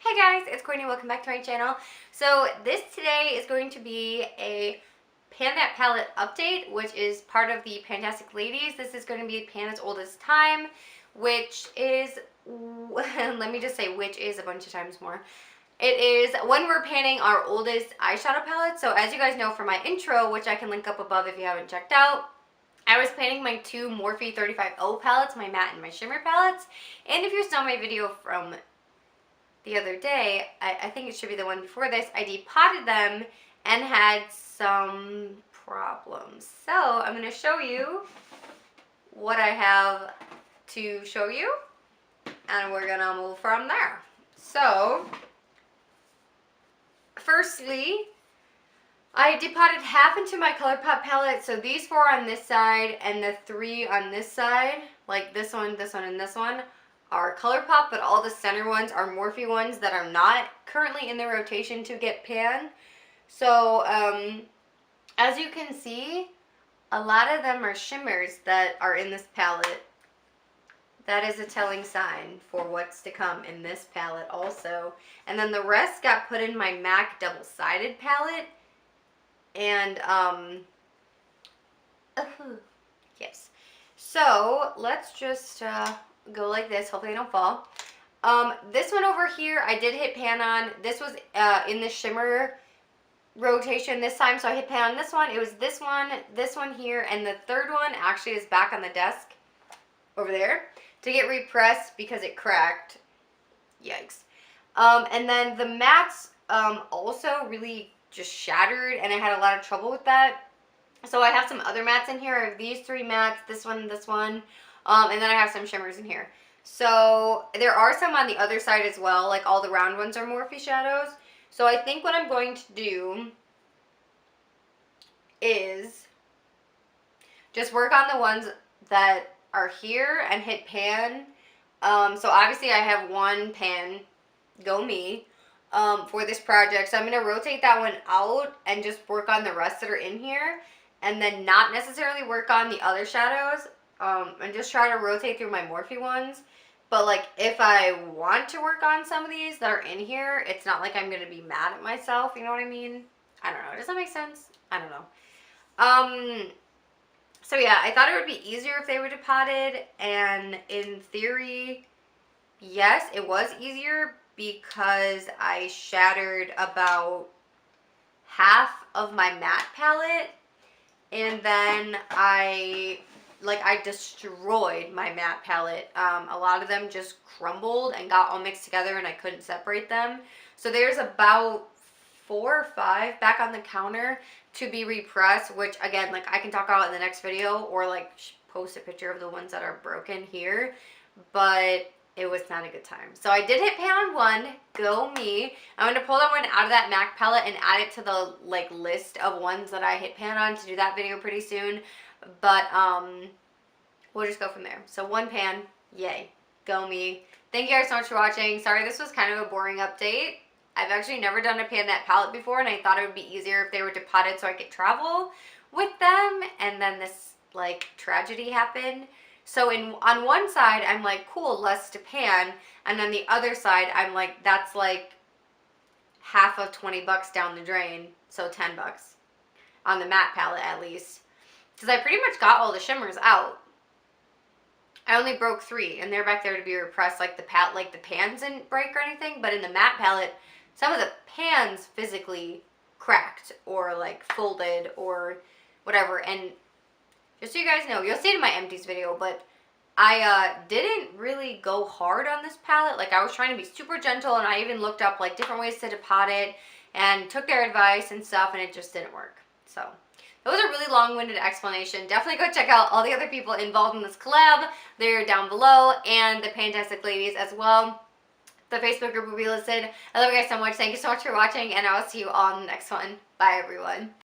Hey guys, it's Courtney. Welcome back to my channel. So this today is going to be a Pan palette update, which is part of the Fantastic Ladies. This is going to be Pan's Oldest Time, which is, let me just say which is a bunch of times more. It is when we're panning our oldest eyeshadow palette. So as you guys know from my intro, which I can link up above if you haven't checked out, I was panning my two Morphe 35O palettes, my matte and my shimmer palettes. And if you saw my video from the other day, I think it should be the one before this, I depotted them and had some problems. So I'm going to show you what I have to show you, and we're going to move from there. So firstly, I depotted half into my ColourPop palette. So these four on this side and the three on this side, like this one, and this one, are ColourPop, but all the center ones are Morphe ones that are not currently in the rotation to get pan. So as you can see, a lot of them are shimmers that are in this palette. That is a telling sign for what's to come in this palette also. And then the rest got put in my MAC double-sided palette. And yes. So let's just go like this. Hopefully I don't fall. This one over here I did hit pan on. This was in the shimmer rotation this time, so I hit pan on this one. It was this one here, and the third one actually is back on the desk over there to get repressed because it cracked. Yikes. And then the mattes also really just shattered, and I had a lot of trouble with that. So I have some other mattes in here. I have these three mattes, this one, and this one. And then I have some shimmers in here. So there are some on the other side as well, like all the round ones are Morphe shadows. So I think what I'm going to do is just work on the ones that are here and hit pan. So obviously I have one pan, go me, for this project. So I'm going to rotate that one out and just work on the rest that are in here. And then not necessarily work on the other shadows. And just try to rotate through my Morphe ones. But like if I want to work on some of these that are in here, it's not like I'm going to be mad at myself. You know what I mean? I don't know. Does that make sense? I don't know. So yeah, I thought it would be easier if they were depotted. And in theory, yes, it was easier because I shattered about half of my matte palette. And then I destroyed my matte palette. A lot of them just crumbled and got all mixed together and I couldn't separate them. So there's about 4 or 5 back on the counter to be repressed, which again, like I can talk about in the next video or like post a picture of the ones that are broken here, but it was not a good time. So I did hit pan on one, go me. I'm going to pull that one out of that MAC palette and add it to the like list of ones that I hit pan on to do that video pretty soon. But we'll just go from there. So one pan, yay, go me. Thank you guys so much for watching. Sorry this was kind of a boring update. I've actually never done a pan that palette before, and I thought it would be easier if they were depotted so I could travel with them. And then this like tragedy happened. So on one side I'm like, cool, less to pan, and then the other side I'm like, that's like half of $20 down the drain, so $10 on the matte palette at least. Because I pretty much got all the shimmers out. I only broke 3, and they're back there to be repressed. Like the pans didn't break or anything, but in the matte palette, some of the pans physically cracked or like folded or whatever. And just so you guys know, you'll see it in my empties video, but I didn't really go hard on this palette. Like I was trying to be super gentle, and I even looked up like different ways to depot it and took their advice and stuff, and it just didn't work. So that was a really long-winded explanation. Definitely go check out all the other people involved in this collab. They're down below, and the Fantastic Ladies as well. The Facebook group will be listed. I love you guys so much. Thank you so much for watching, and I will see you all in the next one. Bye, everyone.